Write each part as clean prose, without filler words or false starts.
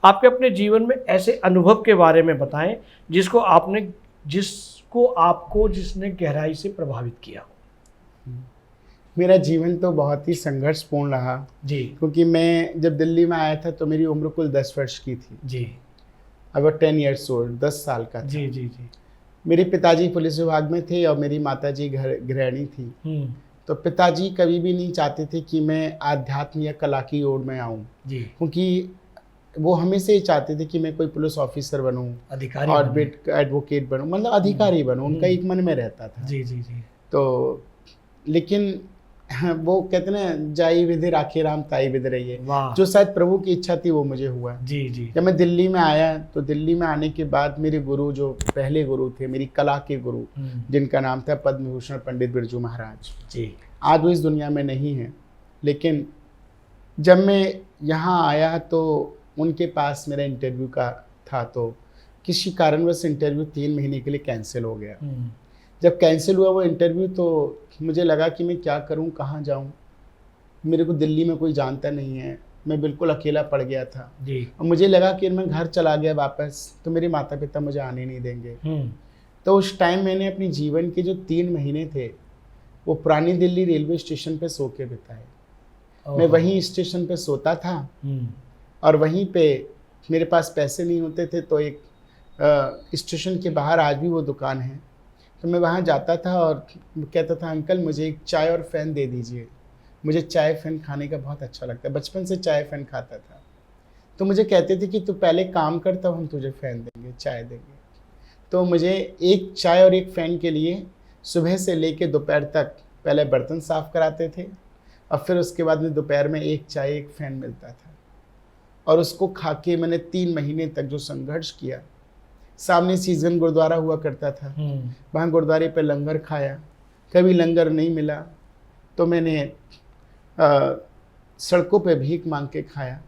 आपके अपने जीवन में ऐसे अनुभव के बारे में बताएं जिसने गहराई से प्रभावित किया हो। मेरा जीवन तो बहुत ही संघर्षपूर्ण रहा जी क्योंकि मैं जब दिल्ली में आया था तो मेरी उम्र कुल 10 वर्ष की थी। जी आई वाज 10 इयर्स ओल्ड, 10 साल का था। जी जी जी। मेरे पिताजी पुलिस विभाग में थे और मेरी माताजी गृहिणी थी। तो पिताजी कभी भी नहीं चाहते थे कि मैं आध्यात्म या कला की ओर में आऊँ, जी क्योंकि वो हमेशा ही चाहते थे कि मैं कोई पुलिस ऑफिसर बनूं, अधिकारी और एडवोकेट बनूं, मतलब अधिकारी बनूं, उनका एक मन में रहता था। जी जी जी। तो लेकिन वो कहते ना, जाई विधि राखी राम ताई विधि रही है, वाह। जो शायद प्रभु की इच्छा थी वो मुझे हुआ। जी जी। जब मैं दिल्ली में आया तो दिल्ली में आने के बाद मेरे गुरु, जो पहले गुरु थे, मेरी कला के गुरु, जिनका नाम था पद्म भूषण पंडित बिरजू महाराज जी, आज वो इस दुनिया में नहीं है। लेकिन जब मैं यहाँ आया तो उनके पास मेरा इंटरव्यू का था, तो किसी कारणवश इंटरव्यू 3 महीने के लिए कैंसिल हो गया। जब कैंसिल हुआ वो इंटरव्यू तो मुझे लगा कि मैं क्या करूं, कहाँ जाऊं। मेरे को दिल्ली में कोई जानता नहीं है, मैं बिल्कुल अकेला पड़ गया था जी। और मुझे लगा कि मैं घर चला गया वापस तो मेरे माता पिता मुझे आने नहीं देंगे। तो उस टाइम मैंने अपने जीवन के जो 3 महीने थे वो पुरानी दिल्ली रेलवे स्टेशन पे सो के बिताए। मैं वहीं स्टेशन पे सोता था और वहीं पे मेरे पास पैसे नहीं होते थे, तो एक स्टेशन के बाहर आज भी वो दुकान है, तो मैं वहाँ जाता था और कहता था, अंकल मुझे एक चाय और फ़ैन दे दीजिए, मुझे चाय फ़ैन खाने का बहुत अच्छा लगता है, बचपन से चाय फ़ैन खाता था। तो मुझे कहते थे कि तू पहले काम कर तब हम तुझे फ़ैन देंगे, चाय देंगे। तो मुझे एक चाय और एक फ़ैन के लिए सुबह से लेके दोपहर तक पहले बर्तन साफ़ कराते थे और फिर उसके बाद में दोपहर में एक चाय एक फ़ैन मिलता था। और उसको खा के मैंने 3 महीने तक जो संघर्ष किया, सामने सीजन गुरुद्वारा हुआ करता था, वहाँ गुरुद्वारे पे लंगर खाया, कभी लंगर नहीं मिला तो मैंने सड़कों पे भीख मांग के खाया।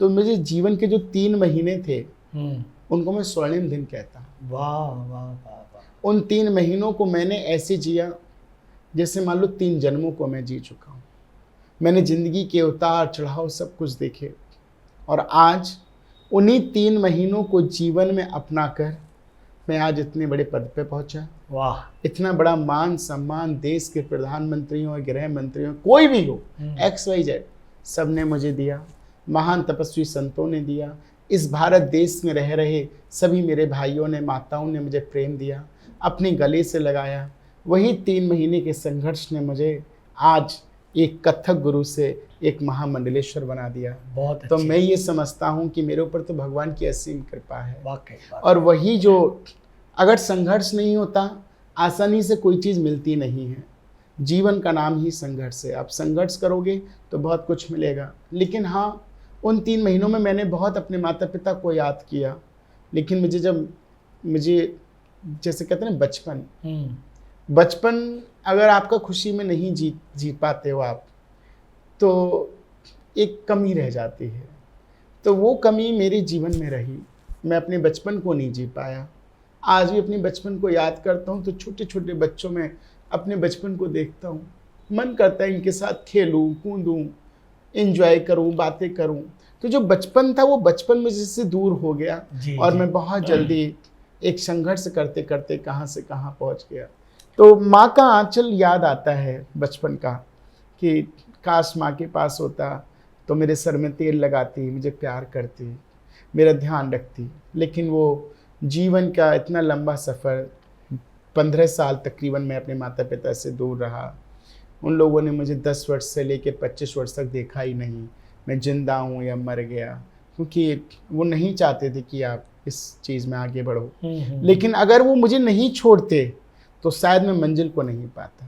तो मुझे जीवन के जो 3 महीने थे उनको मैं स्वर्णिम दिन कहता हूँ। वाह वाह वाह। उन 3 महीनों को मैंने ऐसे जिया जैसे मान लो 3 जन्मों को मैं जी चुका हूँ। मैंने ज़िंदगी के उतार चढ़ाव सब कुछ देखे और आज उन्हीं 3 महीनों को जीवन में अपना कर मैं आज इतने बड़े पद पे पहुंचा। वाह। इतना बड़ा मान सम्मान देश के प्रधानमंत्री हो, गृह मंत्री हो, कोई भी हो, XYZ, सब ने मुझे दिया, महान तपस्वी संतों ने दिया, इस भारत देश में रह रहे सभी मेरे भाइयों ने, माताओं ने मुझे प्रेम दिया, अपने गले से लगाया। वही 3 महीने के संघर्ष ने मुझे आज एक कथक गुरु से एक महामंडलेश्वर बना दिया। बहुत तो मैं ये समझता हूँ कि मेरे ऊपर तो भगवान की असीम कृपा है। वाकई। और वही जो, अगर संघर्ष नहीं होता आसानी से कोई चीज़ मिलती नहीं है। जीवन का नाम ही संघर्ष है, आप संघर्ष करोगे तो बहुत कुछ मिलेगा। लेकिन हाँ, उन 3 महीनों में मैंने बहुत अपने माता पिता को याद किया। लेकिन मुझे जैसे कहते हैं बचपन अगर आपका खुशी में नहीं जी पाते हो आप, तो एक कमी रह जाती है। तो वो कमी मेरे जीवन में रही, मैं अपने बचपन को नहीं जी पाया। आज भी अपने बचपन को याद करता हूँ तो छोटे छोटे बच्चों में अपने बचपन को देखता हूँ, मन करता है इनके साथ खेलूँ, कूदूँ, एंजॉय करूँ, बातें करूँ। तो जो बचपन था वो बचपन मुझसे दूर हो गया और मैं बहुत जल्दी एक संघर्ष करते करते कहाँ से कहाँ पहुँच गया। तो माँ का आंचल याद आता है बचपन का, कि काश माँ के पास होता तो मेरे सर में तेल लगाती, मुझे प्यार करती, मेरा ध्यान रखती। लेकिन वो जीवन का इतना लंबा सफ़र, 15 साल तकरीबन मैं अपने माता पिता से दूर रहा। उन लोगों ने मुझे 10 वर्ष से लेकर 25 वर्ष तक देखा ही नहीं, मैं जिंदा हूँ या मर गया, क्योंकि वो नहीं चाहते थे कि आप इस चीज़ में आगे बढ़ो। लेकिन अगर वो मुझे नहीं छोड़ते तो शायद मैं मंजिल को नहीं पाता।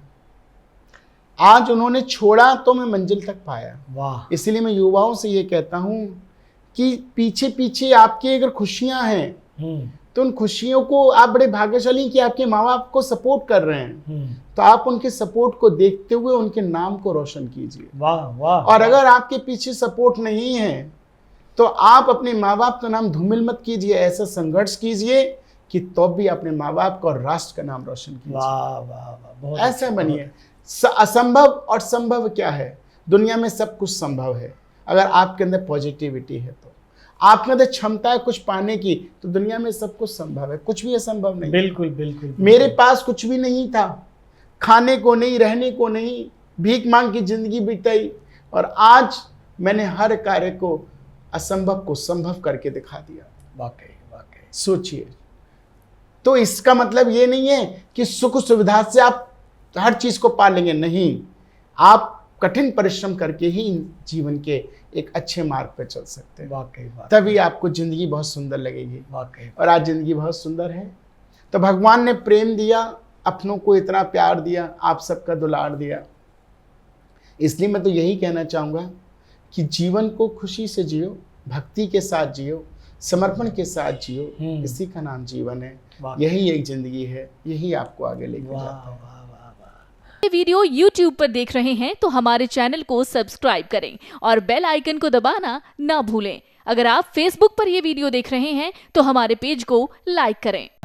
आज उन्होंने छोड़ा तो मैं मंजिल तक पाया। वाह। इसलिए मैं युवाओं से ये कहता हूँ कि पीछे पीछे आपकी अगर खुशियाँ हैं तो उन खुशियों को, आप बड़े भाग्यशाली कि आपके माँ बाप को सपोर्ट कर रहे हैं, तो आप उनके सपोर्ट को देखते हुए उनके नाम को रोशन कीजिए। वाह वाह। और अगर आपके पीछे सपोर्ट नहीं है तो आप अपने माँ बाप का नाम धूमिल मत कीजिए, ऐसा संघर्ष कीजिए कि तो भी अपने माँ बाप का और राष्ट्र का नाम रोशन कीजिए। वाह वाह वाह। ऐसा बनिए। असंभव और संभव क्या है, दुनिया में सब कुछ संभव है अगर आपके अंदर पॉजिटिविटी है। तो आप में तो क्षमता है कुछ पाने की, तो दुनिया में सब कुछ संभव है, कुछ भी असंभव नहीं। बिल्कुल बिल्कुल। मेरे पास कुछ भी नहीं था, खाने को नहीं, रहने को नहीं, भीख मांग की जिंदगी बिताई, और आज मैंने हर कार्य को, असंभव को संभव करके दिखा दिया। वाकई वाकई। सोचिए, तो इसका मतलब ये नहीं है कि सुख सुविधा से आप हर चीज को पा लेंगे, नहीं। आप कठिन परिश्रम करके ही जीवन के एक अच्छे मार्ग पर चल सकते हैं। वाकई वाकई। तभी आपको जिंदगी बहुत सुंदर लगेगी। वाकई। और आज जिंदगी बहुत सुंदर है। तो भगवान ने प्रेम दिया, अपनों को इतना प्यार दिया, आप सबका दुलार दिया। इसलिए मैं तो यही कहना चाहूँगा कि जीवन को खुशी से जियो, भक्ति के साथ जियो, समर्पण के साथ जियो। इसी का नाम जीवन है, यही एक जिंदगी है, यही आपको आगे लेके जाता है। ये वीडियो YouTube पर देख रहे हैं तो हमारे चैनल को सब्सक्राइब करें और बेल आइकन को दबाना ना भूलें। अगर आप Facebook पर ये वीडियो देख रहे हैं तो हमारे पेज को लाइक करें।